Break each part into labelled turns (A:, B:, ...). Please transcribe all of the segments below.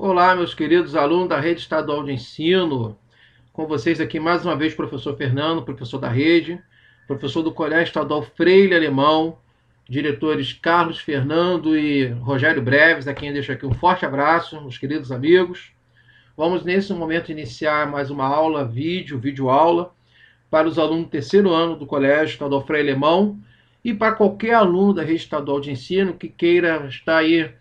A: Olá, meus queridos alunos da Rede Estadual de Ensino. Com vocês aqui mais uma vez, professor Fernando, professor da rede, professor do Colégio Estadual Freire Alemão, diretores Carlos Fernando e Rogério Breves, a quem eu deixo aqui um forte abraço, meus queridos amigos. Vamos, nesse momento, iniciar mais uma aula, vídeo aula, para os alunos do terceiro ano do Colégio Estadual Freire Alemão e para qualquer aluno da Rede Estadual de Ensino que queira estar aí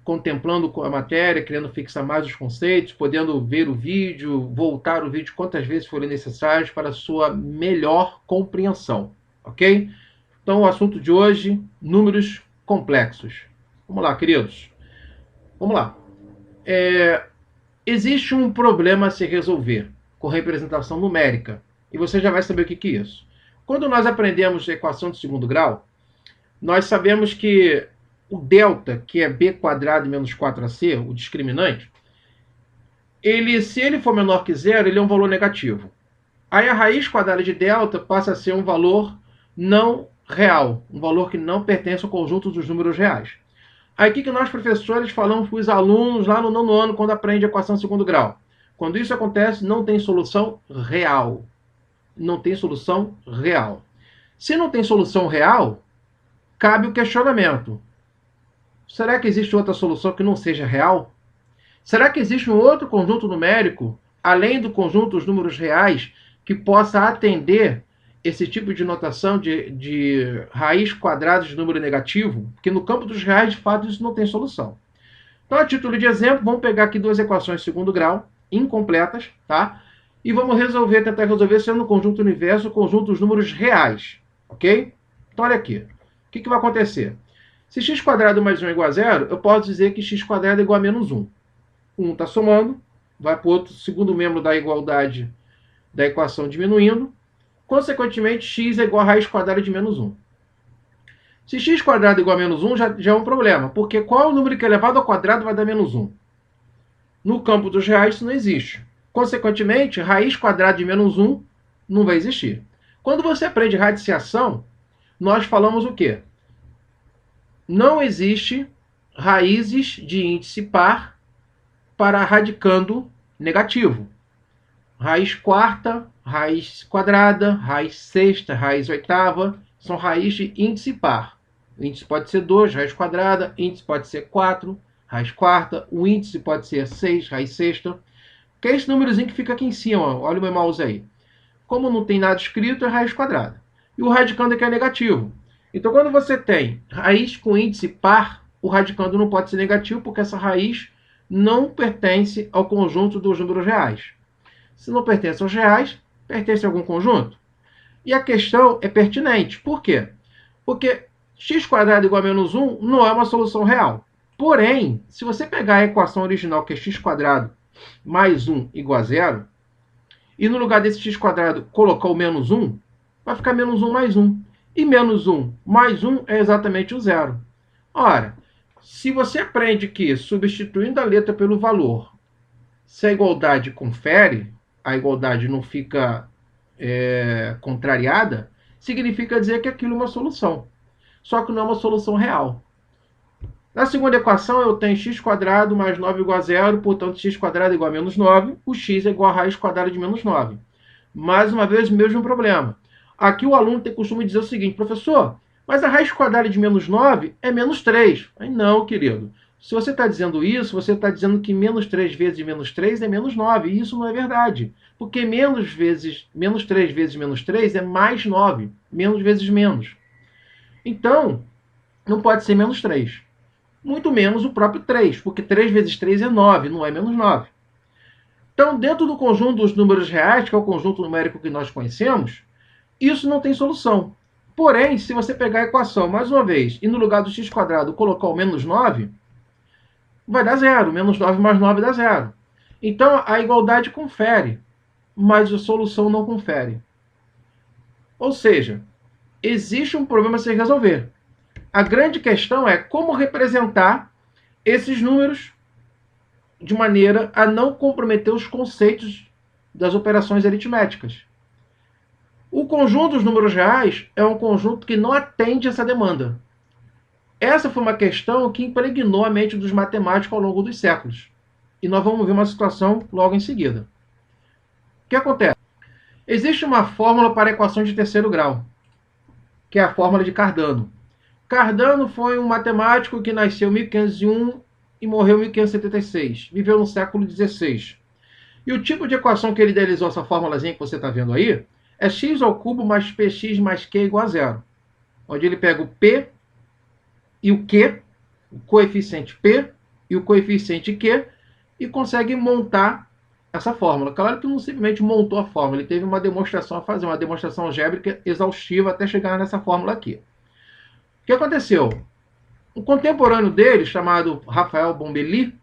A: contemplando a matéria, querendo fixar mais os conceitos, podendo ver o vídeo, voltar o vídeo quantas vezes forem necessários para a sua melhor compreensão, ok? Então, o assunto de hoje, números complexos. Vamos lá, queridos. Vamos lá. Existe um problema a se resolver com representação numérica, e você já vai saber o que é isso. Quando nós aprendemos a equação de segundo grau, nós sabemos que o delta, que é b quadrado menos 4ac, o discriminante, se ele for menor que zero, ele é um valor negativo. Aí a raiz quadrada de delta passa a ser um valor não real, um valor que não pertence ao conjunto dos números reais. Aí o que nós, professores, falamos para os alunos lá no nono ano, quando aprende a equação de segundo grau? Quando isso acontece, não tem solução real. Não tem solução real. Se não tem solução real, cabe o questionamento. Será que existe outra solução que não seja real? Será que existe um outro conjunto numérico, além do conjunto dos números reais, que possa atender esse tipo de notação de raiz quadrada de número negativo? Porque no campo dos reais, de fato, isso não tem solução. Então, a título de exemplo, vamos pegar aqui duas equações de segundo grau, incompletas, tá? E vamos tentar resolver sendo o conjunto universo o conjunto dos números reais, ok? Então, olha aqui. O que vai acontecer? Se x² mais 1 é igual a zero, eu posso dizer que x² é igual a menos 1. 1 está somando, vai para o outro segundo membro da igualdade da equação diminuindo. Consequentemente, x é igual a raiz quadrada de menos 1. Se x² é igual a menos 1, já é um problema, porque qual é o número que é elevado ao quadrado vai dar menos 1? No campo dos reais, isso não existe. Consequentemente, raiz quadrada de menos 1 não vai existir. Quando você aprende radiciação, nós falamos o quê? Não existe raízes de índice par para radicando negativo. Raiz quarta, raiz quadrada, raiz sexta, raiz oitava, são raízes de índice par. O índice pode ser 2, raiz quadrada, índice pode ser 4, raiz quarta, o índice pode ser 6, raiz sexta. Que é esse númerozinho que fica aqui em cima, olha o meu mouse aí. Como não tem nada escrito, é raiz quadrada. E o radicando aqui é negativo. Então, quando você tem raiz com índice par, o radicando não pode ser negativo, porque essa raiz não pertence ao conjunto dos números reais. Se não pertence aos reais, pertence a algum conjunto? E a questão é pertinente. Por quê? Porque x² igual a menos 1 não é uma solução real. Porém, se você pegar a equação original, que é x² mais 1 igual a zero, e no lugar desse x² colocar o menos 1, vai ficar menos 1 mais 1. E menos 1 mais 1 é exatamente o zero. Ora, se você aprende que, substituindo a letra pelo valor, se a igualdade confere, a igualdade não fica contrariada, significa dizer que aquilo é uma solução. Só que não é uma solução real. Na segunda equação, eu tenho x² mais 9 igual a zero, portanto, x² é igual a menos 9, o x é igual a raiz quadrada de menos 9. Mais uma vez, o mesmo problema. Aqui o aluno tem costume dizer o seguinte: professor, mas a raiz quadrada de menos 9 é menos 3. Aí, não, querido. Se você está dizendo isso, você está dizendo que menos 3 vezes menos 3 é menos 9. E isso não é verdade. Porque menos 3 vezes menos 3 é mais 9. Menos vezes menos. Então, não pode ser menos 3. Muito menos o próprio 3. Porque 3 vezes 3 é 9, não é menos 9. Então, dentro do conjunto dos números reais, que é o conjunto numérico que nós conhecemos, isso não tem solução. Porém, se você pegar a equação, mais uma vez, e no lugar do x² colocar o menos 9, vai dar zero. Menos 9 mais 9 dá zero. Então, a igualdade confere, mas a solução não confere. Ou seja, existe um problema a se resolver. A grande questão é como representar esses números de maneira a não comprometer os conceitos das operações aritméticas. O conjunto dos números reais é um conjunto que não atende essa demanda. Essa foi uma questão que impregnou a mente dos matemáticos ao longo dos séculos. E nós vamos ver uma situação logo em seguida. O que acontece? Existe uma fórmula para equações de terceiro grau, que é a fórmula de Cardano. Cardano foi um matemático que nasceu em 1501 e morreu em 1576. Viveu no século XVI. E o tipo de equação que ele idealizou, essa formulazinha que você está vendo aí, é x ao cubo mais px mais q igual a zero. Onde ele pega o p e o q, o coeficiente p e o coeficiente q, e consegue montar essa fórmula. Claro que não simplesmente montou a fórmula, ele teve uma demonstração a fazer, uma demonstração algébrica exaustiva até chegar nessa fórmula aqui. O que aconteceu? Um contemporâneo dele, chamado Raphael Bombelli,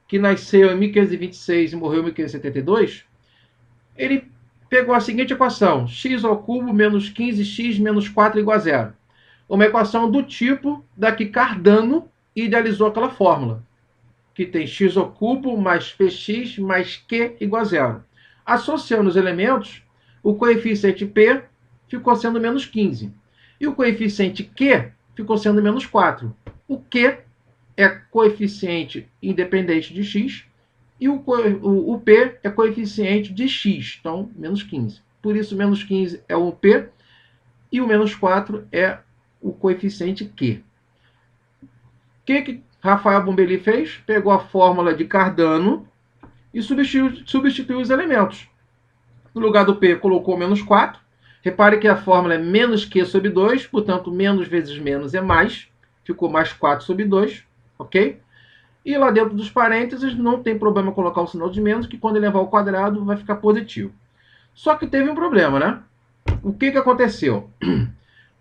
A: que nasceu em 1526 e morreu em 1572, ele pegou a seguinte equação: x ao cubo menos 15x menos 4 igual a zero. Uma equação do tipo da que Cardano idealizou aquela fórmula, que tem x ao cubo mais px mais q igual a zero. Associando os elementos, o coeficiente p ficou sendo menos 15. E o coeficiente q ficou sendo menos 4. O q é coeficiente independente de x e o p é coeficiente de x, então menos 15. Por isso, menos 15 é o p e o menos 4 é o coeficiente q. O que Raphael Bombelli fez? Pegou a fórmula de Cardano e substituiu os elementos. No lugar do p, colocou menos 4. Repare que a fórmula é menos q sobre 2, portanto, menos vezes menos é mais. Ficou mais 4 sobre 2, ok? E lá dentro dos parênteses não tem problema colocar o sinal de menos, que quando elevar ao quadrado vai ficar positivo. Só que teve um problema, né? O que aconteceu?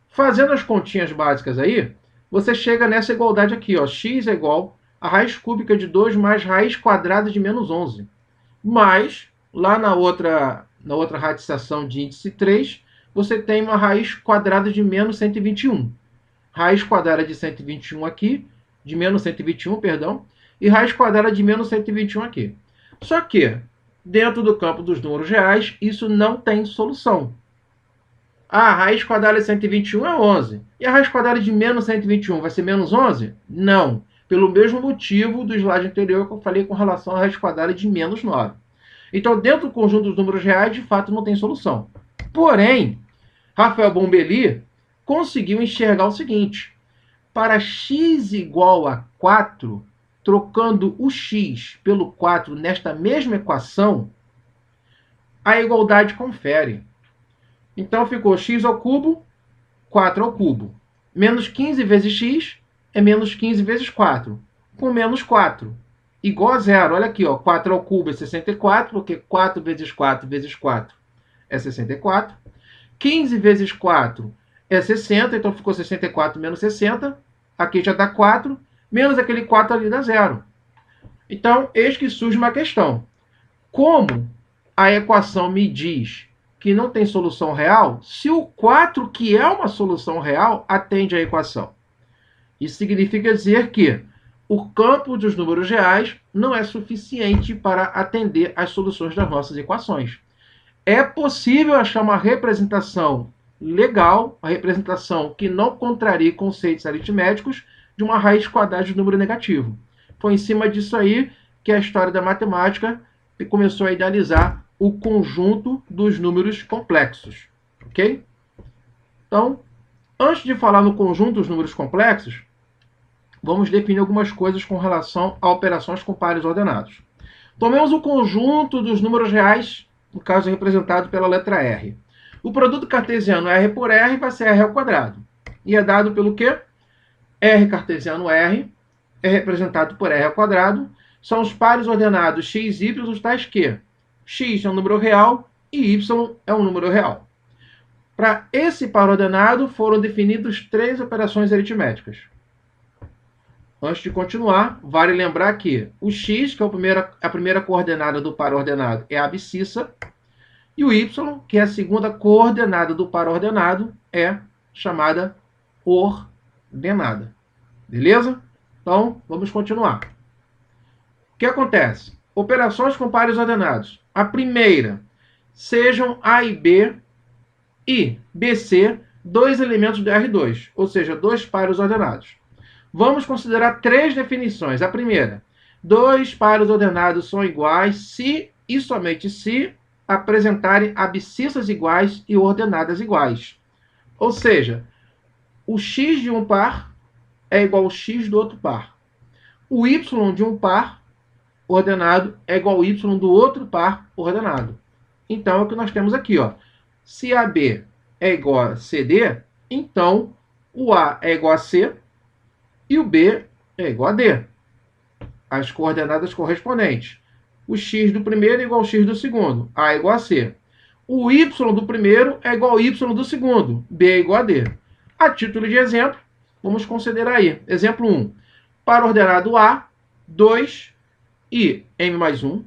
A: Fazendo as continhas básicas aí, você chega nessa igualdade aqui, ó, x é igual a raiz cúbica de 2 mais raiz quadrada de menos 11. Mas, lá na outra radização de índice 3, você tem uma raiz quadrada de menos 121. Raiz quadrada de 121 aqui, de menos 121, perdão, e raiz quadrada de menos 121 aqui. Só que, dentro do campo dos números reais, isso não tem solução. A raiz quadrada de 121 é 11. E a raiz quadrada de menos 121 vai ser menos 11? Não. Pelo mesmo motivo do slide anterior que eu falei com relação à raiz quadrada de menos 9. Então, dentro do conjunto dos números reais, de fato, não tem solução. Porém, Raphael Bombelli conseguiu enxergar o seguinte: para x igual a 4, trocando o x pelo 4 nesta mesma equação, a igualdade confere. Então ficou x ao cubo, 4 ao cubo. Menos 15 vezes x é menos 15 vezes 4, com menos 4. Igual a zero. Olha aqui, ó, 4 ao cubo é 64, porque 4 vezes 4 vezes 4 é 64. 15 vezes 4 é 60, então ficou 64 menos 60. Aqui já dá 4, menos aquele 4 ali dá zero. Então, eis que surge uma questão. Como a equação me diz que não tem solução real, se o 4, que é uma solução real, atende à equação? Isso significa dizer que o campo dos números reais não é suficiente para atender às soluções das nossas equações. É possível achar uma representação legal, uma representação que não contrarie conceitos aritméticos de uma raiz quadrada de número negativo. Foi em cima disso aí que a história da matemática começou a idealizar o conjunto dos números complexos, ok? Então, antes de falar no conjunto dos números complexos, vamos definir algumas coisas com relação a operações com pares ordenados. Tomemos o conjunto dos números reais, no caso representado pela letra R. O produto cartesiano R por R vai ser R ao quadrado. E é dado pelo quê? R cartesiano R é representado por R ao quadrado. São os pares ordenados x e y, os tais que x é um número real e y é um número real. Para esse par ordenado, foram definidas 3 operações aritméticas. Antes de continuar, vale lembrar que o x, que é a primeira coordenada do par ordenado, é a abscissa, e o y, que é a segunda coordenada do par ordenado, é chamada ordenada. Beleza? Então, vamos continuar. O que acontece? Operações com pares ordenados. A primeira, sejam A e B e BC, dois elementos do R2, ou seja, dois pares ordenados. Vamos considerar 3 definições. A primeira, dois pares ordenados são iguais se e somente se apresentarem abscissas iguais e ordenadas iguais. Ou seja, o x de um par é igual ao x do outro par. O y de um par ordenado é igual ao y do outro par ordenado. Então, é o que nós temos aqui, ó. Se AB é igual a CD, então o A é igual a C e o B é igual a D. As coordenadas correspondentes. O x do primeiro é igual ao x do segundo. A é igual a C. O y do primeiro é igual ao y do segundo. B é igual a D. A título de exemplo, vamos considerar aí. Exemplo 1. Para o ordenado A, 2 e m mais 1.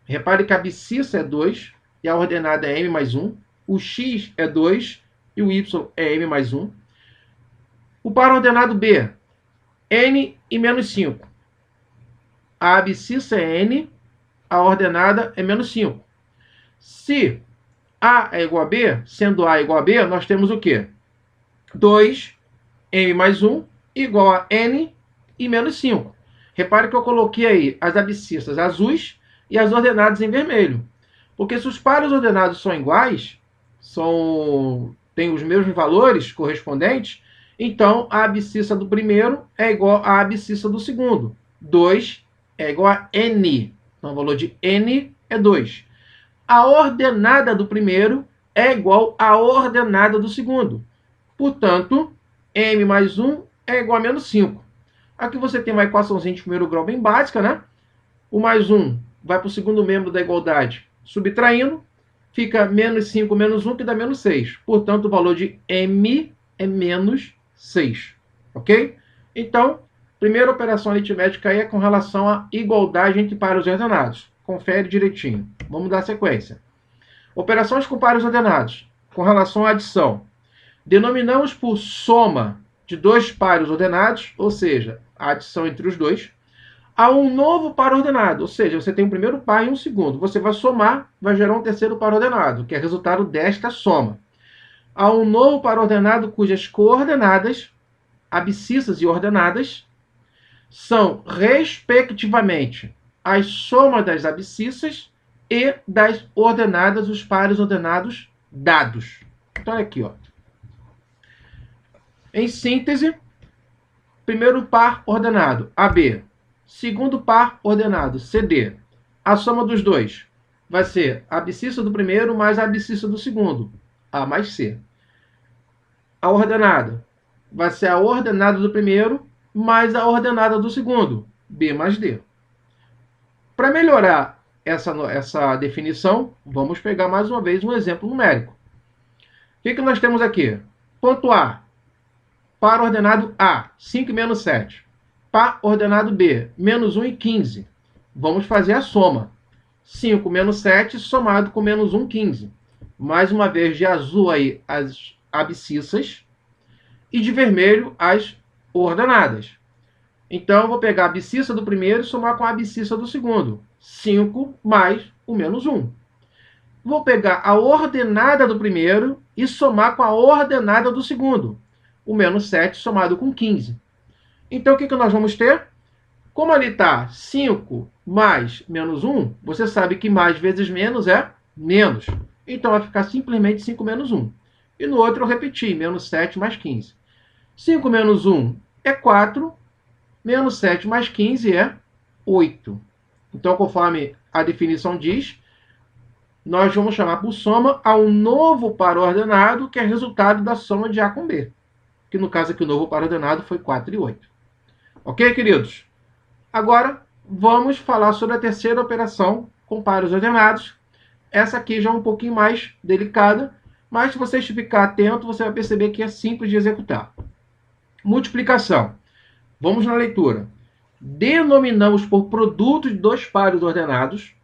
A: Repare que a abscissa é 2 e a ordenada é m mais 1. O x é 2 e o y é m mais 1. O par ordenado B, n e menos 5. A abscissa é n, a ordenada é menos 5. Se A é igual a B, sendo A igual a B, nós temos o quê? 2, m mais 1, igual a n e menos 5. Repare que eu coloquei aí as abscissas azuis e as ordenadas em vermelho. Porque se os pares ordenados são iguais, têm os mesmos valores correspondentes, então a abscissa do primeiro é igual à abscissa do segundo. 2 é igual a n. Então o valor de n é 2. A ordenada do primeiro é igual à ordenada do segundo. Portanto, m mais 1 é igual a menos 5. Aqui você tem uma equaçãozinha de primeiro grau bem básica, né? O mais 1 vai para o segundo membro da igualdade, subtraindo, fica menos 5 menos 1, que dá menos 6. Portanto, o valor de m é menos 6. Ok? Então, primeira operação aritmética aí é com relação à igualdade entre pares ordenados. Confere direitinho. Vamos dar sequência. Operações com pares ordenados. Com relação à adição. Denominamos por soma de dois pares ordenados, ou seja, a adição entre os dois, a um novo par ordenado. Ou seja, você tem um primeiro par e um segundo. Você vai somar, vai gerar um terceiro par ordenado, que é resultado desta soma. A um novo par ordenado cujas coordenadas, abscissas e ordenadas, são, respectivamente, as somas das abscissas e das ordenadas dos pares ordenados dados. Então, olha aqui, ó. Em síntese, primeiro par ordenado, AB. Segundo par ordenado, CD. A soma dos dois vai ser a abscissa do primeiro mais a abscissa do segundo, A mais C. A ordenada vai ser a ordenada do primeiro mais a ordenada do segundo, B mais D. Para melhorar essa definição, vamos pegar mais uma vez um exemplo numérico. O que nós temos aqui? Ponto A. Par ordenado A, 5 e menos 7. Par ordenado B, menos 1 e 15. Vamos fazer a soma. 5 menos 7 somado com menos 1, 15. Mais uma vez, de azul aí as abscissas e de vermelho as ordenadas. Então, eu vou pegar a abscissa do primeiro e somar com a abscissa do segundo. 5 mais o menos 1. Vou pegar a ordenada do primeiro e somar com a ordenada do segundo. O menos 7 somado com 15. Então, o que nós vamos ter? Como ali está 5 mais menos 1, você sabe que mais vezes menos é menos. Então, vai ficar simplesmente 5 menos 1. E no outro eu repeti, menos 7 mais 15. 5 menos 1 é 4, menos 7 mais 15 é 8. Então, conforme a definição diz, nós vamos chamar por soma a um novo par ordenado, que é resultado da soma de A com B. Que no caso aqui o novo par ordenado foi 4 e 8. Ok, queridos? Agora, vamos falar sobre a terceira operação com pares ordenados. Essa aqui já é um pouquinho mais delicada, mas se você ficar atento, você vai perceber que é simples de executar. Multiplicação. Vamos na leitura. Denominamos por produto de dois pares ordenados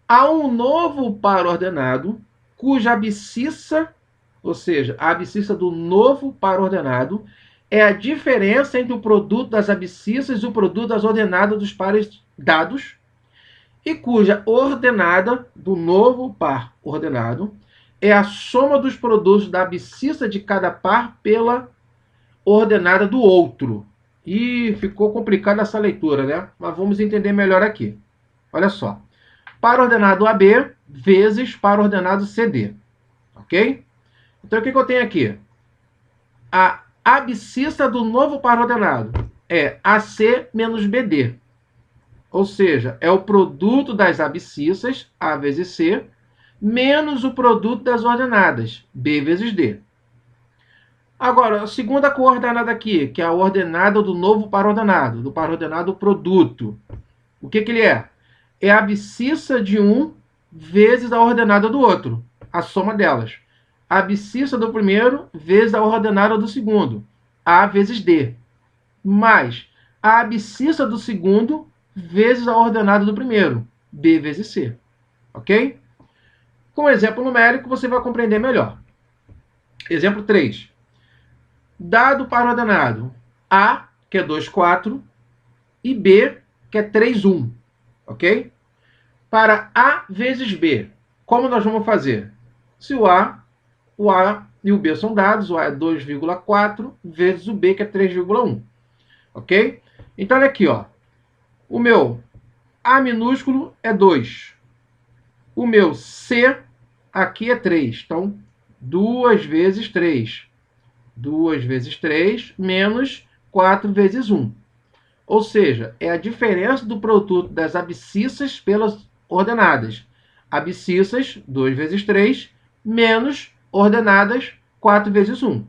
A: a um novo par ordenado, cuja abscissa, ou seja, a abscissa do novo par ordenado, é a diferença entre o produto das abscissas e o produto das ordenadas dos pares dados, e cuja ordenada do novo par ordenado é a soma dos produtos da abscissa de cada par pela ordenada do outro. E ficou complicada essa leitura, né? Mas vamos entender melhor aqui. Olha só. Par ordenado AB vezes par ordenado CD. Ok? Então, o que eu tenho aqui? A abscissa do novo par ordenado é AC menos BD. Ou seja, é o produto das abscissas, A vezes C, menos o produto das ordenadas, B vezes D. Agora, a segunda coordenada aqui, que é a ordenada do novo par ordenado, do par ordenado produto. O que ele é? É a abscissa de um vezes a ordenada do outro, a soma delas. A abscissa do primeiro vezes a ordenada do segundo, A vezes D, mais a abscissa do segundo vezes a ordenada do primeiro, B vezes C. Ok? Com exemplo numérico, você vai compreender melhor. Exemplo 3. Dado par ordenado A, que é 2, 4, e B, que é 3, 1. Ok? Para A vezes B, como nós vamos fazer? Se o A e o B são dados, o A é 2,4 vezes o B, que é 3,1. Ok? Então, olha aqui, ó. O meu A minúsculo é 2. O meu C aqui é 3. Então, 2 vezes 3. 2 vezes 3 menos 4 vezes 1. Ou seja, é a diferença do produto das abscissas pelas ordenadas. Abscissas, 2 vezes 3, menos ordenadas, 4 vezes 1.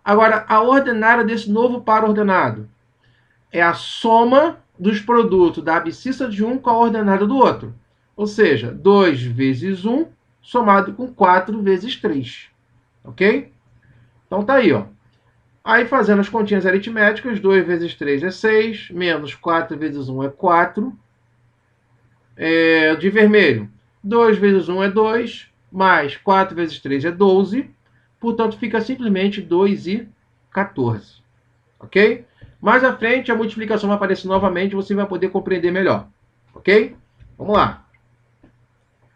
A: Agora, a ordenada desse novo par ordenado é a soma dos produtos da abscissa de um com a ordenada do outro. Ou seja, 2 vezes 1 somado com 4 vezes 3. Ok? Então tá aí, ó. Aí fazendo as continhas aritméticas, 2 vezes 3 é 6, menos 4 vezes 1 é 4. De vermelho, 2 vezes 1 é 2, mais 4 vezes 3 é 12. Portanto, fica simplesmente 2 e 14. Ok? Mais à frente, a multiplicação vai aparecer novamente e você vai poder compreender melhor. Ok? Vamos lá.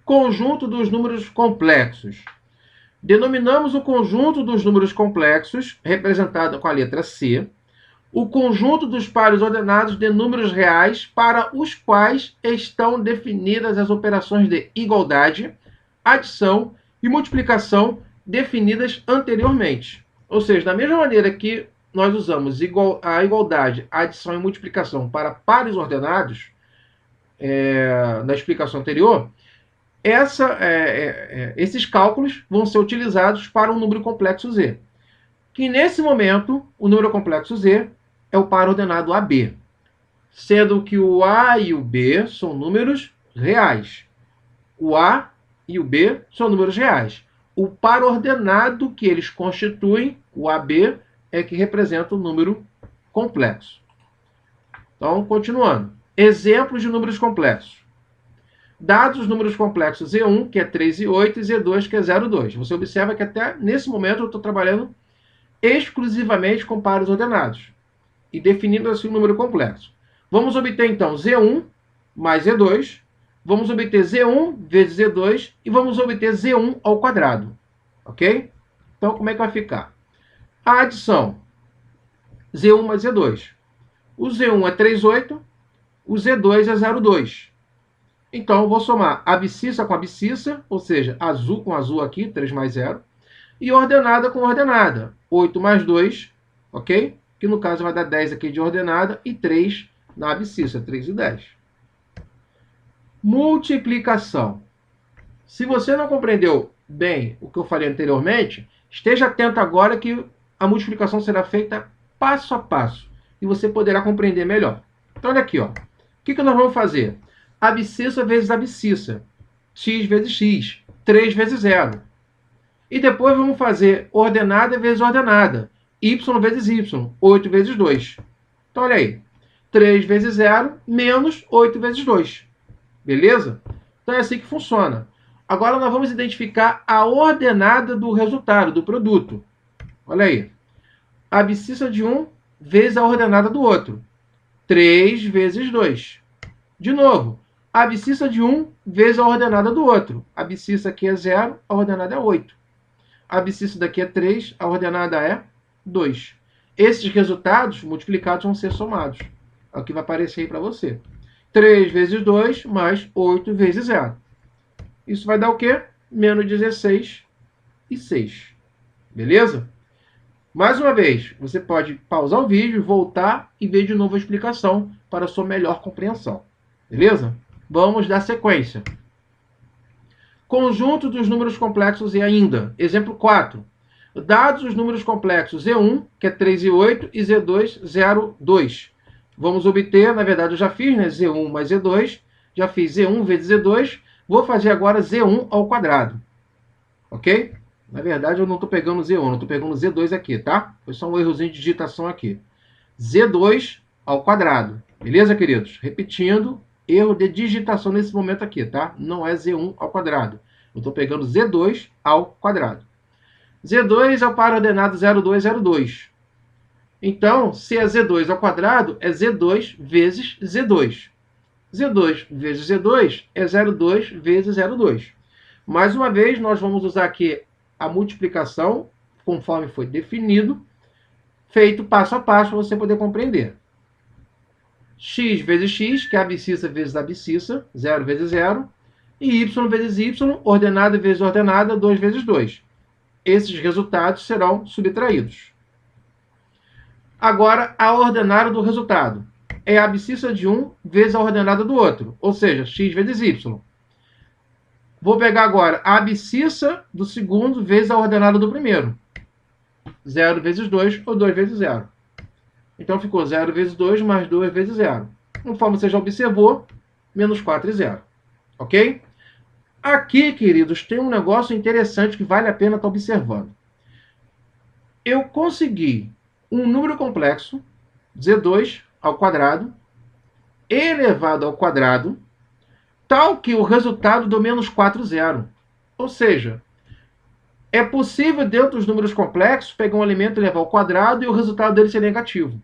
A: Conjunto dos números complexos. Denominamos o conjunto dos números complexos, representado com a letra C, o conjunto dos pares ordenados de números reais para os quais estão definidas as operações de igualdade, adição e multiplicação definidas anteriormente. Ou seja, da mesma maneira que nós usamos a igualdade, a adição e multiplicação para pares ordenados, na explicação anterior, esses cálculos vão ser utilizados para um número complexo Z. Que nesse momento, o número complexo Z é o par ordenado AB, sendo que o A e o B são números reais. O A e o B são números reais. O par ordenado que eles constituem, o AB, é que representa o número complexo. Então, continuando. Exemplos de números complexos. Dados os números complexos Z1, que é 3 e 8, e Z2, que é 0 e 2. Você observa que até nesse momento eu estou trabalhando exclusivamente com pares ordenados e definindo assim o número complexo. Vamos obter, então, Z1 mais Z2. Vamos obter Z1 vezes Z2 e vamos obter Z1 ao quadrado. Ok? Então, como é que vai ficar? A adição. Z1 mais Z2. O Z1 é 3,8. O Z2 é 0,2. Então, eu vou somar abscissa com abscissa, ou seja, azul com azul aqui, 3 mais 0. E ordenada com ordenada, 8 mais 2, ok? Que no caso vai dar 10 aqui de ordenada e 3 na abscissa, 3 e 10. Multiplicação. Se você não compreendeu bem o que eu falei anteriormente, esteja atento agora que a multiplicação será feita passo a passo e você poderá compreender melhor. Então, olha aqui, ó. O que nós vamos fazer? Abscissa vezes abscissa, x vezes x, 3 vezes 0. E depois vamos fazer ordenada vezes ordenada, y vezes y, 8 vezes 2. Então, olha aí, 3 vezes 0 menos 8 vezes 2. Beleza? Então, é assim que funciona. Agora, nós vamos identificar a ordenada do resultado, do produto. Olha aí. A abscissa de um vezes a ordenada do outro. 3 vezes 2. De novo, a abscissa de um vezes a ordenada do outro. A abscissa aqui é 0, a ordenada é 8. A abscissa daqui é 3, a ordenada é 2. esses resultados multiplicados vão ser somados. É o que vai aparecer aí para você. 3 vezes 2 mais 8 vezes 0. Isso vai dar o quê? Menos 16 e 6. Beleza? Mais uma vez, você pode pausar o vídeo, voltar e ver de novo a explicação para a sua melhor compreensão. Beleza? Vamos dar sequência. Conjunto dos números complexos e ainda. Exemplo 4. Dados os números complexos Z1, que é 3 e 8, e Z2, 0, 2. Vamos obter, na verdade eu já fiz, né? Z1 mais Z2. Já fiz Z1 vezes Z2. Vou fazer agora Z1 ao quadrado. Ok? Na verdade eu não estou pegando Z1, eu estou pegando Z2 aqui, tá? Foi só um errozinho de digitação aqui. Z2 ao quadrado. Beleza, queridos? Repetindo, erro de digitação nesse momento aqui, tá? Não é Z1 ao quadrado. Eu estou pegando Z2 ao quadrado. Z2 é o par ordenado 0202. Então, se é Z2 ao quadrado, é Z2 vezes Z2. Z2 vezes Z2 é 02 vezes 02. Mais uma vez, nós vamos usar aqui a multiplicação, conforme foi definido, feito passo a passo para você poder compreender. X vezes x, que é a abscissa vezes a abscissa, 0 vezes 0. E y vezes y, ordenada vezes ordenada, 2 vezes 2. Esses resultados serão subtraídos. Agora, a ordenada do resultado é a abscissa de um vezes a ordenada do outro, ou seja, x vezes y. Vou pegar agora a abscissa do segundo vezes a ordenada do primeiro. 0 vezes 2 ou 2 vezes 0. Então ficou 0 vezes 2 mais 2 vezes 0. Conforme você já observou, menos 4 e 0. Ok? Aqui, queridos, tem um negócio interessante que vale a pena estar observando. Eu consegui um número complexo, Z2 ao quadrado, elevado ao quadrado, tal que o resultado do menos 4, 0. Ou seja, é possível, dentro dos números complexos, pegar um elemento e levar ao quadrado e o resultado dele ser negativo.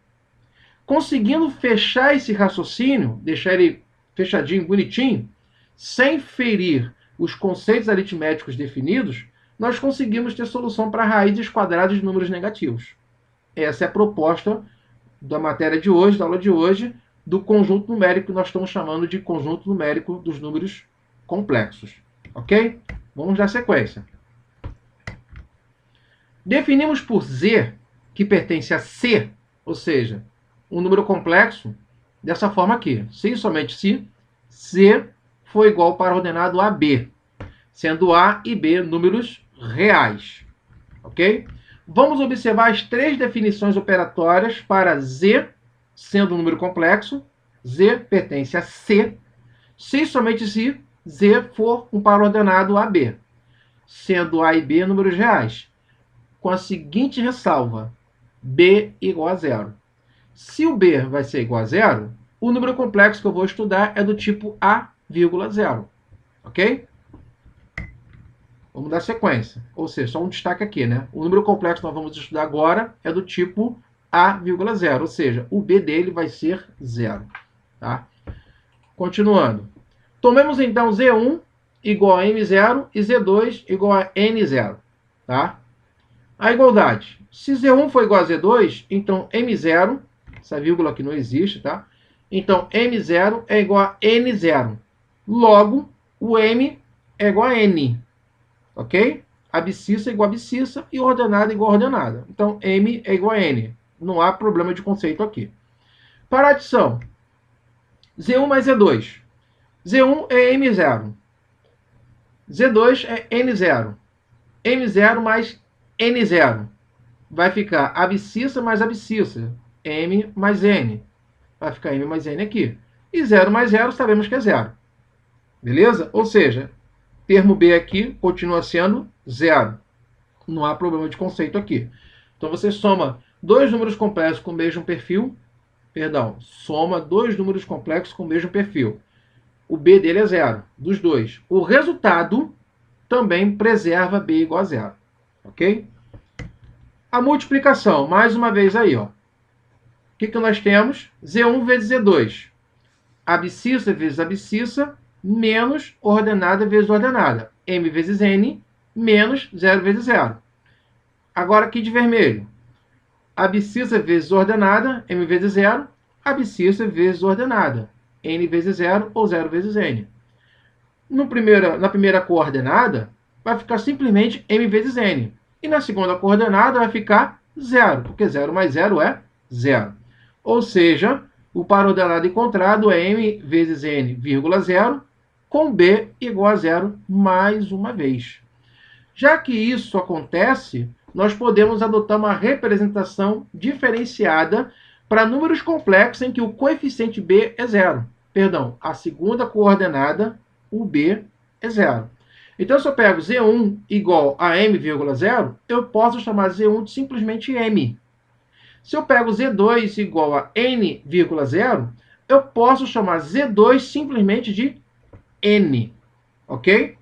A: Conseguindo fechar esse raciocínio, deixar ele fechadinho, bonitinho, sem ferir os conceitos aritméticos definidos, nós conseguimos ter solução para raízes quadradas de números negativos. Essa é a proposta da matéria de hoje, da aula de hoje, do conjunto numérico que nós estamos chamando de conjunto numérico dos números complexos. Ok? Vamos dar sequência. Definimos por Z, que pertence a C, ou seja, um número complexo, dessa forma aqui. Se e somente se C for igual para o ordenado AB, sendo A e B números reais. Ok? Vamos observar as três definições operatórias para Z, sendo um número complexo. Z pertence a C, se e somente se Z for um par ordenado AB, sendo A e B números reais, com a seguinte ressalva: B igual a 0. Se o B vai ser igual a 0, o número complexo que eu vou estudar é do tipo A,0. Ok? Vamos dar sequência. Ou seja, só um destaque aqui, né? O número complexo que nós vamos estudar agora é do tipo A,0. Ou seja, o B dele vai ser 0. Tá? Continuando. Tomemos então Z1 igual a M0 e Z2 igual a N0. Tá? A igualdade. Se Z1 for igual a Z2, então M0, essa vírgula aqui não existe, tá? Então M0 é igual a N0. Logo, o M é igual a N. Ok? Abscissa é igual a abscissa e ordenada é igual a ordenada. Então, M é igual a N. Não há problema de conceito aqui. Para a adição, Z1 mais Z2. Z1 é M0. Z2 é N0. M0 mais N0. Vai ficar abscissa mais abscissa. M mais N. Vai ficar M mais N aqui. E 0 mais 0 sabemos que é 0. Beleza? Ou seja, termo B aqui continua sendo 0. Não há problema de conceito aqui. Então você soma dois números complexos com o mesmo perfil. Soma dois números complexos com o mesmo perfil. O B dele é 0, dos dois. O resultado também preserva B igual a 0. Ok? A multiplicação, mais uma vez aí, ó. O que nós temos? Z1 vezes Z2. Abscissa vezes abscissa, menos ordenada vezes ordenada. M vezes N, menos 0 vezes 0. Agora aqui de vermelho. abscissa vezes ordenada, m vezes 0, abscissa vezes ordenada, n vezes 0 ou 0 vezes n. Na primeira coordenada, vai ficar simplesmente m vezes n. E na segunda coordenada vai ficar 0, porque 0 mais 0 é 0. Ou seja, o par ordenado encontrado é m vezes n, vírgula 0, com b igual a 0 mais uma vez. Já que isso acontece, nós podemos adotar uma representação diferenciada para números complexos em que o coeficiente b é 0. Perdão, a segunda coordenada, o b é 0. Então, se eu pego z1 igual a m, 0, eu posso chamar z1 de simplesmente m. Se eu pego z2 igual a n, 0, eu posso chamar z2 simplesmente de n. Ok?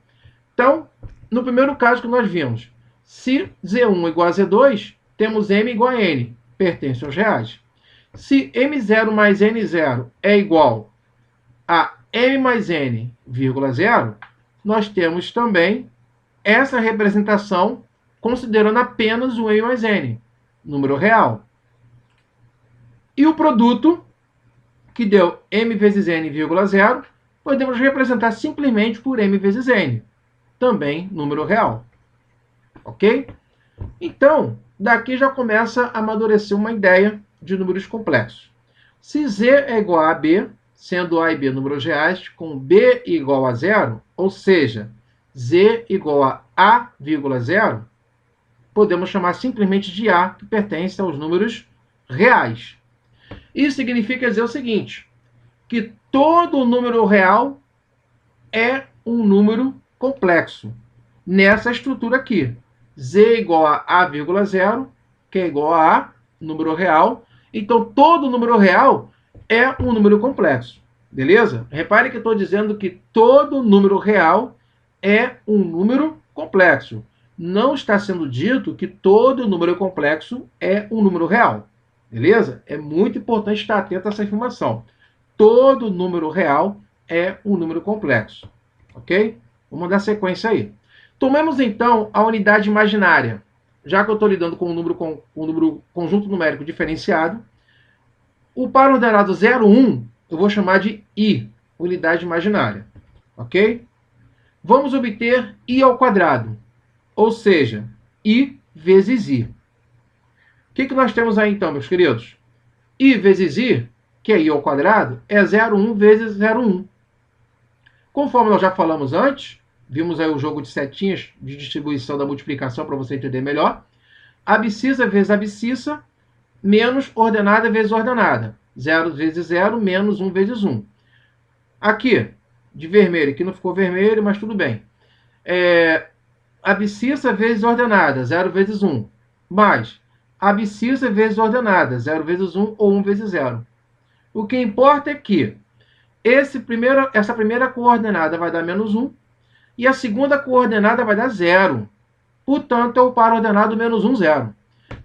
A: Então, no primeiro caso que nós vimos, se z1 igual a z2, temos m igual a n, pertence aos reais. Se m0 mais n0 é igual a m mais n, vírgula 0, nós temos também essa representação considerando apenas o m mais n, número real. E o produto, que deu m vezes n, vírgula 0, podemos representar simplesmente por m vezes n, também número real. Ok? Então, daqui já começa a amadurecer uma ideia de números complexos. Se z é igual a b, sendo a e b números reais, com b igual a 0, ou seja, z igual a, vírgula 0, podemos chamar simplesmente de a, que pertence aos números reais. Isso significa dizer o seguinte, que todo número real é um número complexo, nessa estrutura aqui. Z igual a, vírgula 0, que é igual a número real. Então, todo número real é um número complexo. Beleza? Repare que eu estou dizendo que todo número real é um número complexo. Não está sendo dito que todo número complexo é um número real. Beleza? É muito importante estar atento a essa informação. Todo número real é um número complexo. Ok? Vamos dar sequência aí. Tomemos, então, a unidade imaginária. Já que eu estou lidando com um número conjunto numérico diferenciado, o par ordenado 0, 1, eu vou chamar de i, unidade imaginária. Ok? Vamos obter i ao quadrado, ou seja, i vezes i. O que nós temos aí, então, meus queridos? I vezes i, que é i ao quadrado, é 0,1 vezes 0,1. Conforme nós já falamos antes, vimos aí o jogo de setinhas de distribuição da multiplicação para você entender melhor. Abscissa vezes abscissa, menos ordenada vezes ordenada. 0 vezes 0, menos 1 vezes 1. Aqui, de vermelho, aqui não ficou vermelho, mas tudo bem. Abscissa vezes ordenada, 0 vezes 1. Mais abscissa vezes ordenada, 0 vezes 1 ou 1 vezes 0. O que importa é que essa primeira coordenada vai dar menos 1 e a segunda coordenada vai dar 0. Portanto, é o par ordenado menos 1, 0.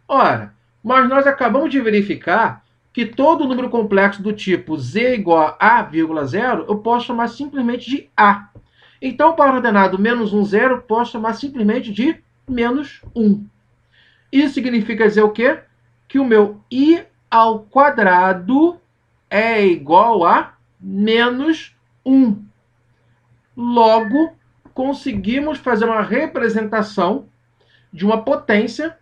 A: Ora, mas nós acabamos de verificar que todo número complexo do tipo z igual a, vírgula 0, eu posso chamar simplesmente de a. Então, o par ordenado menos 1, 0, eu posso chamar simplesmente de menos 1. Isso significa dizer o quê? Que o meu i ao quadrado é igual a menos 1. Logo, conseguimos fazer uma representação de uma potência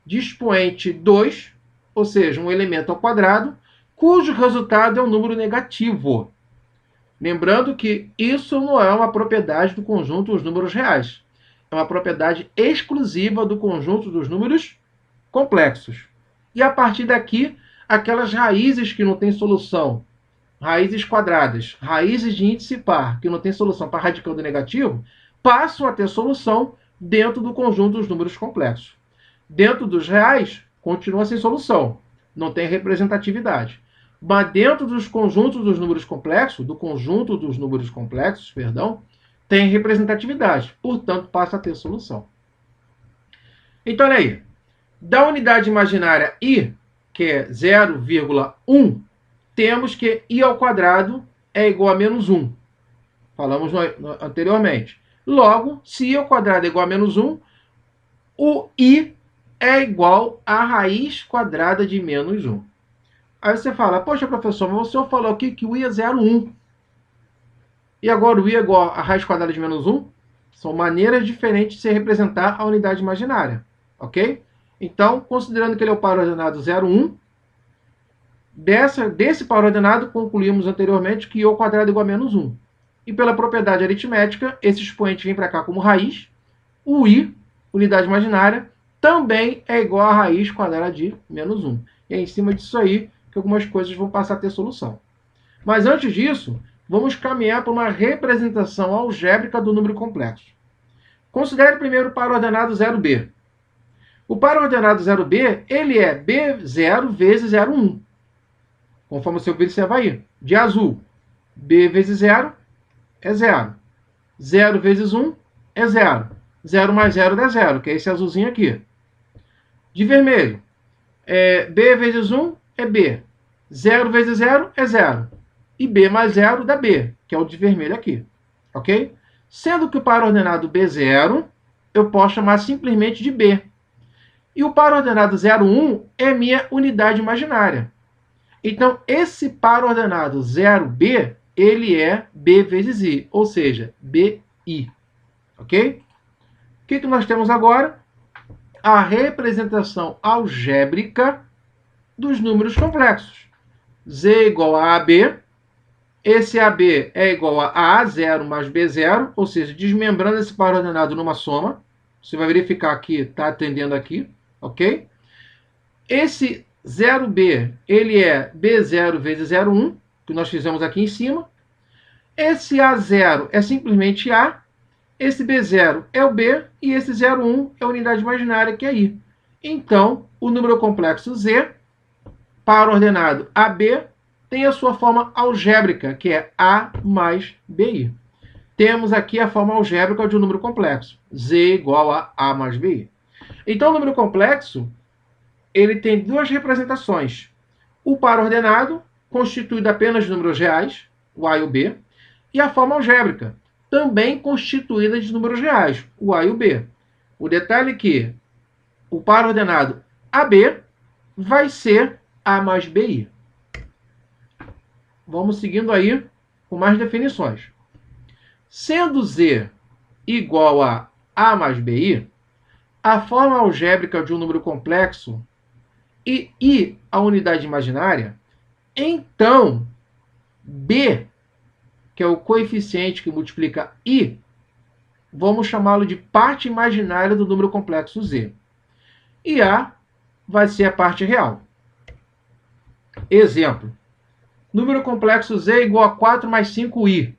A: de expoente 2, ou seja, um elemento ao quadrado, cujo resultado é um número negativo. Lembrando que isso não é uma propriedade do conjunto dos números reais. É uma propriedade exclusiva do conjunto dos números complexos. E a partir daqui, aquelas raízes que não têm solução, raízes quadradas, raízes de índice par, que não tem solução para radicando negativo, passam a ter solução dentro do conjunto dos números complexos. Dentro dos reais, continua sem solução, não tem representatividade. Mas dentro dos conjuntos dos números complexos, tem representatividade, portanto, passa a ter solução. Então, olha aí. Da unidade imaginária i, que é 0,1, temos que i ao quadrado é igual a menos 1. Falamos anteriormente. Logo, se i ao quadrado é igual a menos 1, o i é igual a raiz quadrada de menos 1. Aí você fala, poxa, professor, mas o senhor falou aqui que o i é 0,1. E agora o i é igual a raiz quadrada de menos 1? São maneiras diferentes de se representar a unidade imaginária, ok? Então, considerando que ele é o par ordenado 0,1, desse par ordenado, concluímos anteriormente que i ao quadrado é igual a menos 1. E pela propriedade aritmética, esse expoente vem para cá como raiz. O i, unidade imaginária, também é igual a raiz quadrada de menos 1. E é em cima disso aí que algumas coisas vão passar a ter solução. Mas antes disso, vamos caminhar para uma representação algébrica do número complexo. Considere primeiro o par ordenado 0b. O par ordenado 0b, ele é b0 vezes 0,1. Conforme o seu vídeo você vai ir. De azul, b vezes 0 é 0. 0 vezes 1 é 0. 0 mais 0 dá 0, que é esse azulzinho aqui. De vermelho, b vezes 1 é b. 0 vezes 0 é 0. E b mais 0 dá b, que é o de vermelho aqui. Ok? Sendo que o par ordenado b0, eu posso chamar simplesmente de b. E o par ordenado 0,1 é minha unidade imaginária. Então, esse par ordenado 0b, ele é b vezes i, ou seja, bi. Ok? O que nós temos agora? A representação algébrica dos números complexos. Z igual a AB. Esse AB é igual a A0 mais B0, ou seja, desmembrando esse par ordenado numa soma. Você vai verificar que está atendendo aqui, ok? Esse 0B, ele é B0 vezes 0,1, que nós fizemos aqui em cima. Esse A0 é simplesmente A. Esse B0 é o B e esse 0,1 é a unidade imaginária, que é I. Então, o número complexo Z, par ordenado AB, tem a sua forma algébrica, que é A mais BI. Temos aqui a forma algébrica de um número complexo, Z igual a mais BI. Então, o número complexo, ele tem duas representações. O par ordenado, constituído apenas de números reais, o A e o B, e a forma algébrica, também constituída de números reais, o A e o B. O detalhe é que o par ordenado AB vai ser A mais BI. Vamos seguindo aí com mais definições. Sendo Z igual a A mais BI, a forma algébrica de um número complexo e I a unidade imaginária, então B, que é o coeficiente que multiplica I, vamos chamá-lo de parte imaginária do número complexo Z. E A vai ser a parte real. Exemplo. Número complexo Z igual a 4 mais 5i.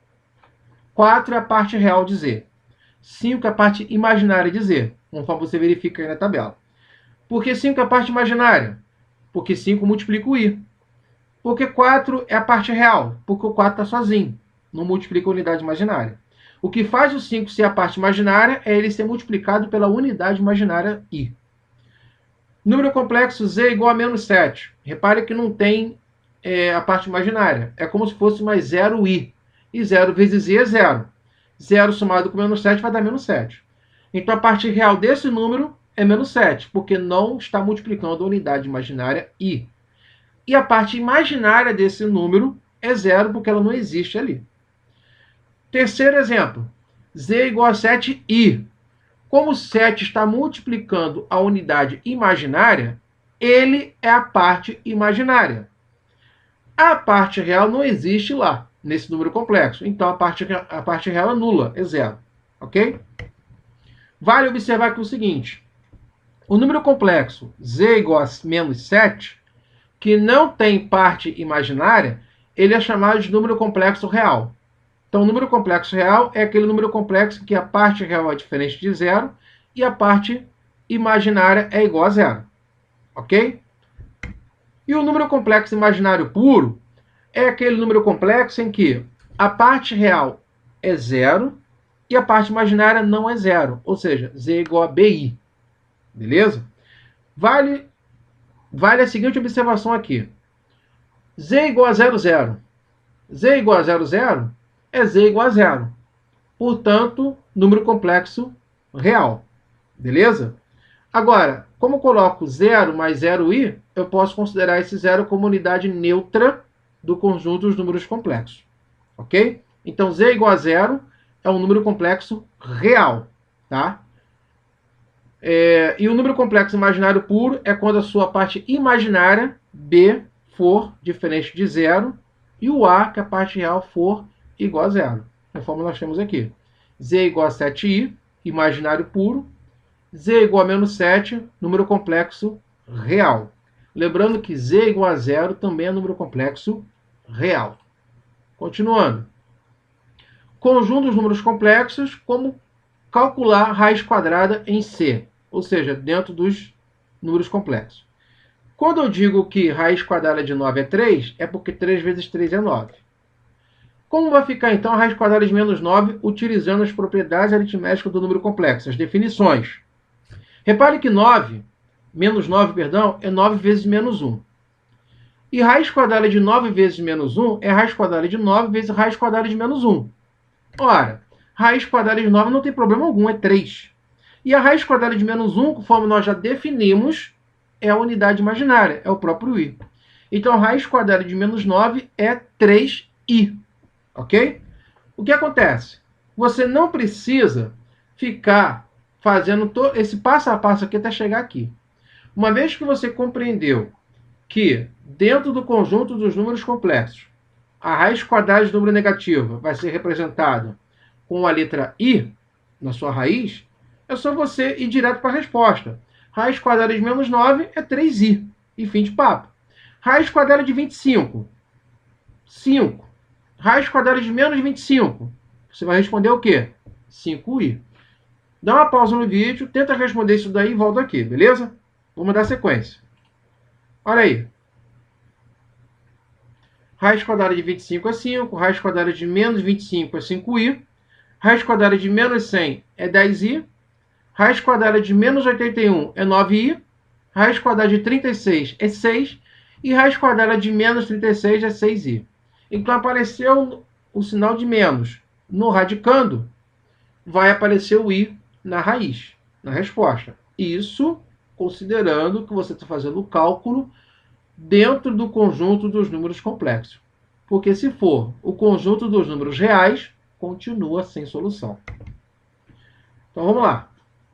A: 4 é a parte real de Z. 5 é a parte imaginária de Z, conforme você verifica aí na tabela. Por que 5 é a parte imaginária? Porque 5 multiplica o i. Porque 4 é a parte real? Porque o 4 está sozinho, não multiplica a unidade imaginária. O que faz o 5 ser a parte imaginária é ele ser multiplicado pela unidade imaginária i. Número complexo Z igual a menos 7. Repare que não tem a parte imaginária. É como se fosse mais 0i. E 0 vezes i é 0. 0 somado com menos 7 vai dar menos 7. Então, a parte real desse número é menos 7, porque não está multiplicando a unidade imaginária i. E a parte imaginária desse número é 0, porque ela não existe ali. Terceiro exemplo. Z igual a 7i. Como 7 está multiplicando a unidade imaginária, ele é a parte imaginária. A parte real não existe lá, nesse número complexo. Então, a parte real é nula, é 0. Ok? Vale observar aqui o seguinte. O número complexo Z igual a menos 7, que não tem parte imaginária, ele é chamado de número complexo real. Então, o número complexo real é aquele número complexo que a parte real é diferente de 0 e a parte imaginária é igual a 0. Ok? E o número complexo imaginário puro é aquele número complexo em que a parte real é 0 e a parte imaginária não é 0, ou seja, Z igual a BI. Beleza? Vale a seguinte observação aqui. Z igual a 0, 0. Z igual a 0, 0 é Z igual a 0. Portanto, número complexo real. Beleza? Agora, Como eu coloco 0 mais 0i, eu posso considerar esse 0 como unidade neutra do conjunto dos números complexos. Ok? Então, z igual a 0 é um número complexo real. Tá? E o número complexo imaginário puro é quando a sua parte imaginária, b, for diferente de 0, e o a, que é a parte real, for igual a 0. Conforme nós temos aqui. Z igual a 7i, imaginário puro. Z igual a menos 7, número complexo real. Lembrando que z igual a 0 também é número complexo real. Continuando. Conjunto dos números complexos, como calcular raiz quadrada em C, ou seja, dentro dos números complexos. Quando eu digo que raiz quadrada de 9 é 3, é porque 3 vezes 3 é 9. Como vai ficar, então, a raiz quadrada de menos 9 utilizando as propriedades aritméticas do número complexo, as definições? Repare que menos 9, perdão, é 9 vezes menos 1. E raiz quadrada de 9 vezes menos 1 é raiz quadrada de 9 vezes raiz quadrada de menos 1. Ora, raiz quadrada de 9 não tem problema algum, é 3. E a raiz quadrada de menos 1, conforme nós já definimos, é a unidade imaginária, é o próprio i. Então, raiz quadrada de menos 9 é 3i. Ok? O que acontece? Você não precisa ficar fazendo esse passo a passo aqui até chegar aqui. Uma vez que você compreendeu que, dentro do conjunto dos números complexos, a raiz quadrada de número negativo vai ser representada com a letra i na sua raiz, é só você ir direto para a resposta. Raiz quadrada de menos 9 é 3i. E fim de papo. Raiz quadrada de 25, 5. Raiz quadrada de menos 25. Você vai responder o quê? 5i. Dá uma pausa no vídeo, tenta responder isso daí e volta aqui, beleza? Vamos dar sequência. Olha aí. Raiz quadrada de 25 é 5. Raiz quadrada de menos 25 é 5i. Raiz quadrada de menos 100 é 10i. Raiz quadrada de menos 81 é 9i. Raiz quadrada de 36 é 6. E raiz quadrada de menos 36 é 6i. Então, apareceu o sinal de menos no radicando, vai aparecer o i na raiz, na resposta. Isso considerando que você está fazendo o cálculo dentro do conjunto dos números complexos. Porque se for o conjunto dos números reais, continua sem solução. Então, vamos lá.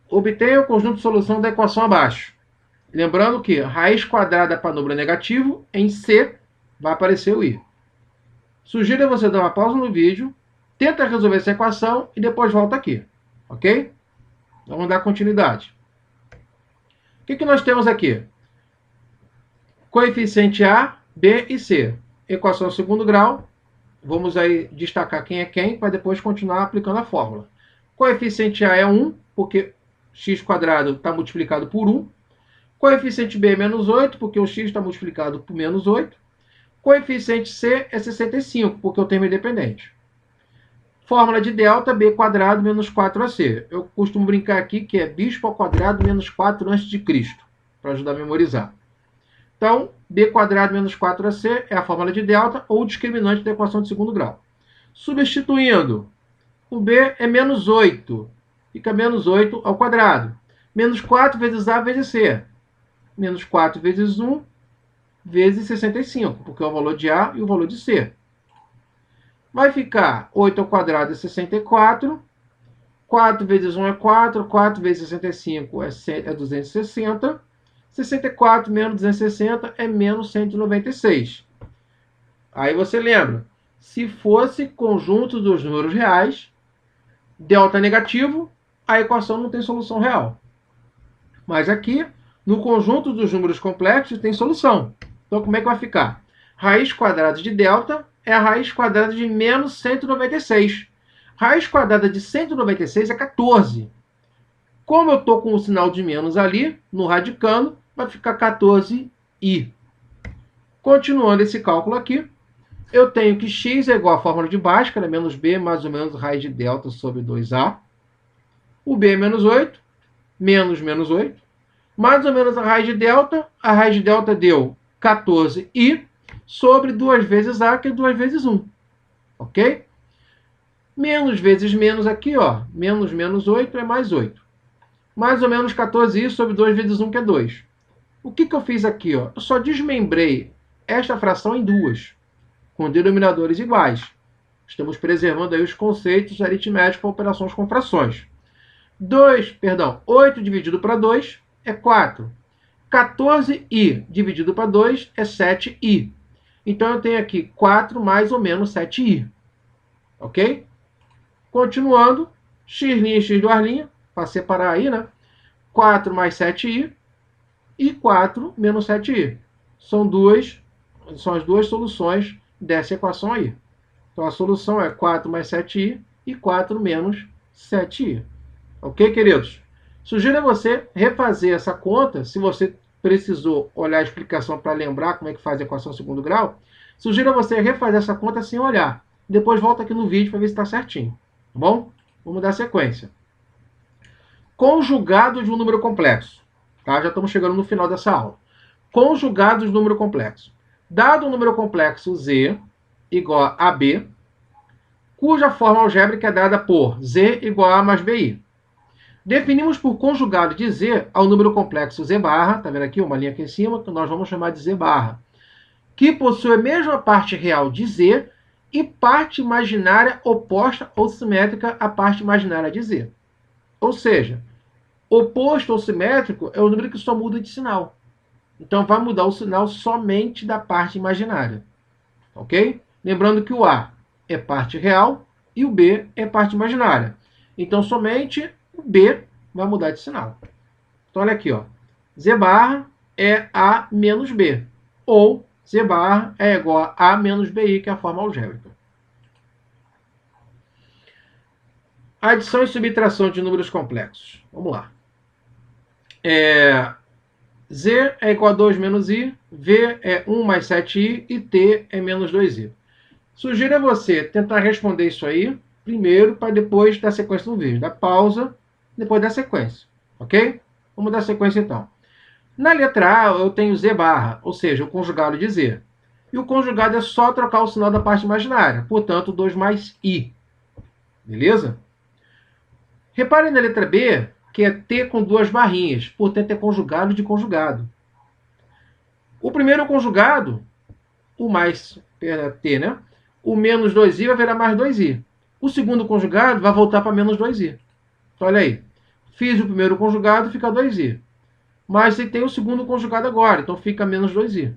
A: Obtenha o conjunto de solução da equação abaixo. Lembrando que raiz quadrada para número negativo, em C, vai aparecer o i. Sugiro você dar uma pausa no vídeo, tenta resolver essa equação e depois volta aqui. Ok? Vamos dar continuidade. O que nós temos aqui? Coeficiente A, B e C. Equação segundo grau. Vamos aí destacar quem é quem, para depois continuar aplicando a fórmula. Coeficiente A é 1, porque x² está multiplicado por 1. Coeficiente B é menos 8, porque o x está multiplicado por menos 8. Coeficiente C é 65, porque o termo é independente. Fórmula de delta, b² menos 4ac. Eu costumo brincar aqui que é bispo ao quadrado menos 4 a.C., para ajudar a memorizar. Então, b² menos 4ac é a fórmula de delta ou discriminante da equação de segundo grau. Substituindo, o b é menos 8. Fica menos 8 ao quadrado. Menos 4 vezes a vezes c. Menos 4 vezes 1 vezes 65, porque é o valor de A e o valor de C. Vai ficar 8 ao quadrado é 64, 4 vezes 1 é 4, 4 vezes 65 é 260, 64 menos 260 é menos 196. Aí você lembra, se fosse conjunto dos números reais, delta negativo, a equação não tem solução real. Mas aqui, no conjunto dos números complexos, tem solução. Então, como é que vai ficar? Raiz quadrada de delta é a raiz quadrada de menos 196. Raiz quadrada de 196 é 14. Como eu estou com o sinal de menos ali, no radicando, vai ficar 14i. Continuando esse cálculo aqui, eu tenho que x é igual à fórmula de baixo, que era menos b mais ou menos raiz de delta sobre 2a. O b é menos 8, menos 8. Mais ou menos a raiz de delta deu 14i sobre 2 vezes a, que é 2 vezes 1. Ok? Menos vezes menos aqui, ó. Menos 8 é mais 8. mais ou menos 14i sobre 2 vezes 1, que é 2. O que eu fiz aqui? Ó? Eu só desmembrei esta fração em duas, com denominadores iguais. Estamos preservando aí os conceitos aritméticos para operações com frações. 8 dividido para 2 é 4. 14i dividido para 2 é 7i. Então eu tenho aqui 4 mais ou menos 7i. Ok? Continuando, x' e x duas', para separar aí, né? 4 mais 7i e 4 menos 7i. São as duas soluções dessa equação aí. Então a solução é 4 mais 7i e 4 menos 7i. Ok, queridos? Sugiro a você refazer essa conta, se você precisou olhar a explicação para lembrar como é que faz a equação segundo grau, sugiro a você refazer essa conta sem olhar. Depois volta aqui no vídeo para ver se está certinho. Tá bom? Vamos dar sequência. Conjugado de um número complexo. Tá? Já estamos chegando no final dessa aula. Conjugado de um número complexo. Dado um número complexo z igual a b, cuja forma algébrica é dada por z igual a mais bi. Definimos por conjugado de z ao número complexo z barra, tá vendo aqui uma linha aqui em cima, que nós vamos chamar de z barra, que possui a mesma parte real de z e parte imaginária oposta ou simétrica à parte imaginária de z. Ou seja, oposto ou simétrico é o número que só muda de sinal. Então vai mudar o sinal somente da parte imaginária. Ok? Lembrando que o A é parte real e o B é parte imaginária. Então somente o B vai mudar de sinal. Então olha aqui, ó. Z barra é A menos B. Ou Z barra é igual a menos BI, que é a forma algébrica. Adição e subtração de números complexos. Vamos lá. Z é igual a 2 menos I, V é 1 mais 7I e T é menos 2I. Sugiro a você tentar responder isso aí primeiro, para depois dar sequência no vídeo. Dá pausa, depois da sequência. Ok? Vamos dar sequência então. Na letra A eu tenho Z barra, ou seja, o conjugado de Z. E o conjugado é só trocar o sinal da parte imaginária. Portanto, 2 mais I. Beleza? Reparem na letra B, que é T com duas barrinhas. Portanto, é conjugado de conjugado. O primeiro conjugado, o mais T, né? O menos 2i vai virar mais 2i. O segundo conjugado vai voltar para menos 2i. Então, olha aí. Fiz o primeiro conjugado, fica 2i. Mas você tem o segundo conjugado agora, então fica menos 2i.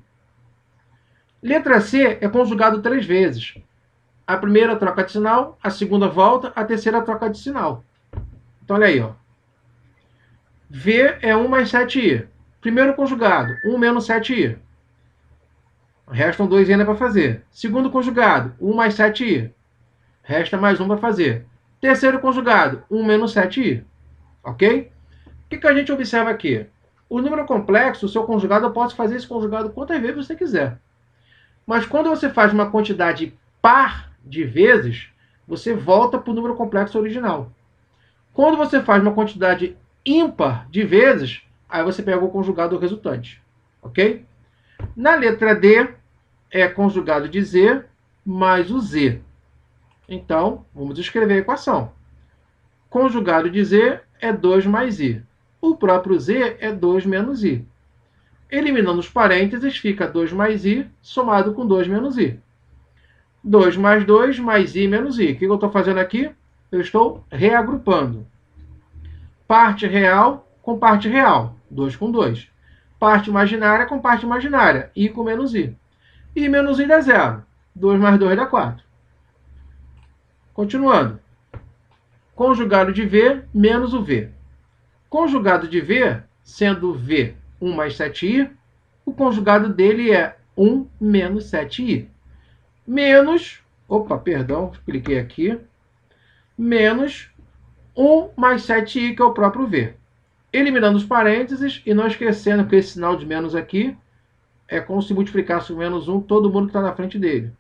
A: Letra C é conjugado 3 vezes. A primeira troca de sinal, a segunda volta, a terceira troca de sinal. Então, olha aí, ó. V é 1 mais 7i. Primeiro conjugado, 1 menos 7i. Restam 2 ainda para fazer. Segundo conjugado, 1 mais 7i. Resta mais 1 para fazer. Terceiro conjugado, 1 menos 7i. Ok? O que a gente observa aqui? O número complexo, o seu conjugado, eu posso fazer esse conjugado quantas vezes você quiser. Mas quando você faz uma quantidade par de vezes, você volta para o número complexo original. Quando você faz uma quantidade ímpar de vezes, aí você pega o conjugado resultante. Ok? Na letra D, é conjugado de Z mais o Z. Então, vamos escrever a equação. Conjugado de Z é 2 mais I. O próprio Z é 2 menos I. Eliminando os parênteses, fica 2 mais I somado com 2 menos I. 2 mais 2 mais I menos I. O que eu estou fazendo aqui? Eu estou reagrupando. Parte real com parte real. 2 com 2. Parte imaginária com parte imaginária. I com menos I. I menos I dá 0. 2 mais 2 dá 4. Continuando. Conjugado de V menos o V. Conjugado de V, sendo V 1 mais 7i, o conjugado dele é 1 menos 7i. Menos, cliquei aqui, menos 1 mais 7i, que é o próprio V. Eliminando os parênteses e não esquecendo que esse sinal de menos aqui é como se multiplicasse o menos 1 todo mundo que está na frente dele.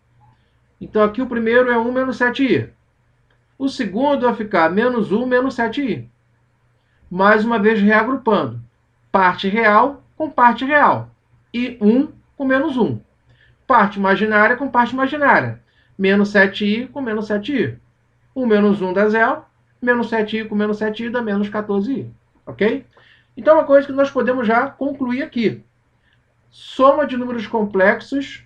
A: Então aqui o primeiro é 1 menos 7i. O segundo vai ficar menos 1 menos 7i. Mais uma vez reagrupando. Parte real com parte real. E 1 com menos 1. Parte imaginária com parte imaginária. Menos 7i com menos 7i. 1 menos 1 dá 0. Menos 7i com menos 7i dá menos 14i. Ok? Então, é uma coisa que nós podemos já concluir aqui. Soma de números complexos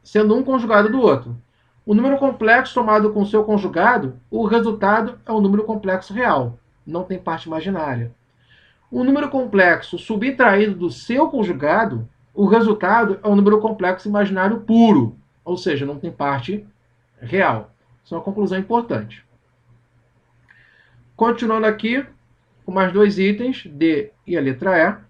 A: sendo um conjugado do outro. O número complexo somado com o seu conjugado, o resultado é um número complexo real. Não tem parte imaginária. O número complexo subtraído do seu conjugado, o resultado é um número complexo imaginário puro. Ou seja, não tem parte real. Isso é uma conclusão importante. Continuando aqui, com mais dois itens, D e a letra E.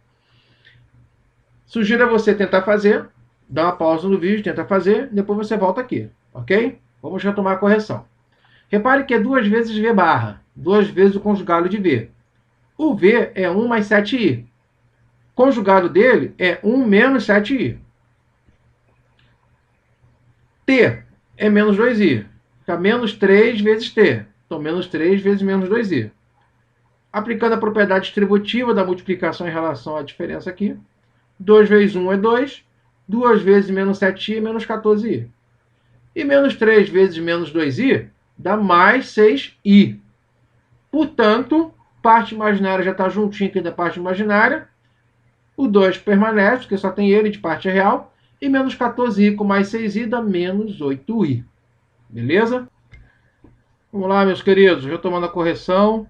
A: Sugiro a você tentar fazer, dá uma pausa no vídeo, tenta fazer, depois você volta aqui, ok? Vamos retomar a correção. Repare que é 2 vezes V barra, 2 vezes o conjugado de V. O V é 1 mais 7i. Conjugado dele é 1 menos 7i. T é menos 2i. Fica menos 3 vezes T. Então, menos 3 vezes menos 2i. Aplicando a propriedade distributiva da multiplicação em relação à diferença aqui, 2 vezes 1 é 2, 2 vezes menos 7i é menos 14i. E menos 3 vezes menos 2i dá mais 6i. Portanto, parte imaginária já está juntinho aqui da parte imaginária. O 2 permanece, porque só tem ele de parte real. E menos 14i com mais 6i dá menos 8i. Beleza? Vamos lá, meus queridos, retomando a correção.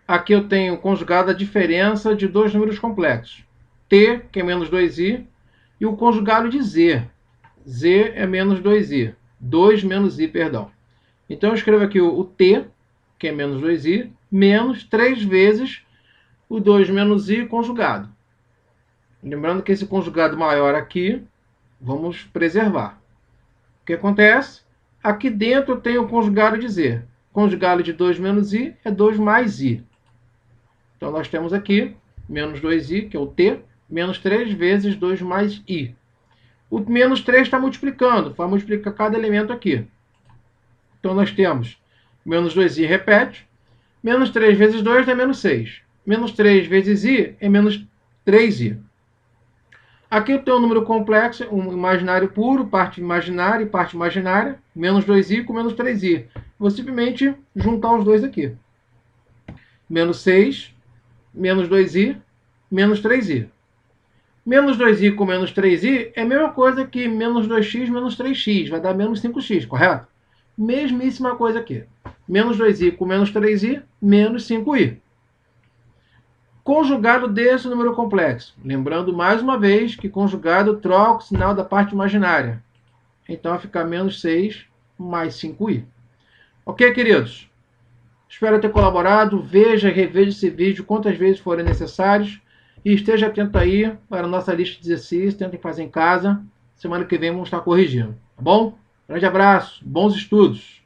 A: Aqui eu tenho conjugado a diferença de dois números complexos. T, que é menos 2i, e o conjugado de Z. Z é menos 2i. 2 menos i, perdão. Então eu escrevo aqui o T, que é menos 2i, menos 3 vezes o 2 menos i conjugado. Lembrando que esse conjugado maior aqui, vamos preservar. O que acontece? Aqui dentro eu tenho o conjugado de Z. Conjugado de 2 menos i é 2 mais i. Então nós temos aqui menos 2i, que é o T, menos 3 vezes 2 mais i. O menos 3 está multiplicando, vai multiplicar cada elemento aqui. Então nós temos menos 2i repete, menos 3 vezes 2 dá menos 6. Menos 3 vezes i é menos 3i. Aqui eu tenho um número complexo, um imaginário puro, parte imaginária e parte imaginária, menos 2i com menos 3i. Vou simplesmente juntar os dois aqui. Menos 6, menos 2i, menos 3i. Menos 2i com menos 3i é a mesma coisa que menos 2x menos 3x, vai dar menos 5x, correto? Mesmíssima coisa aqui. Menos 2i com menos 3i, menos 5i. Conjugado desse número complexo. Lembrando mais uma vez que conjugado troca o sinal da parte imaginária. Então vai ficar menos 6 mais 5i. Ok, queridos? Espero ter colaborado. Veja e reveja esse vídeo quantas vezes forem necessários. E esteja atento aí para a nossa lista de exercícios. Tentem fazer em casa. Semana que vem vamos estar corrigindo. Tá bom? Grande abraço. Bons estudos.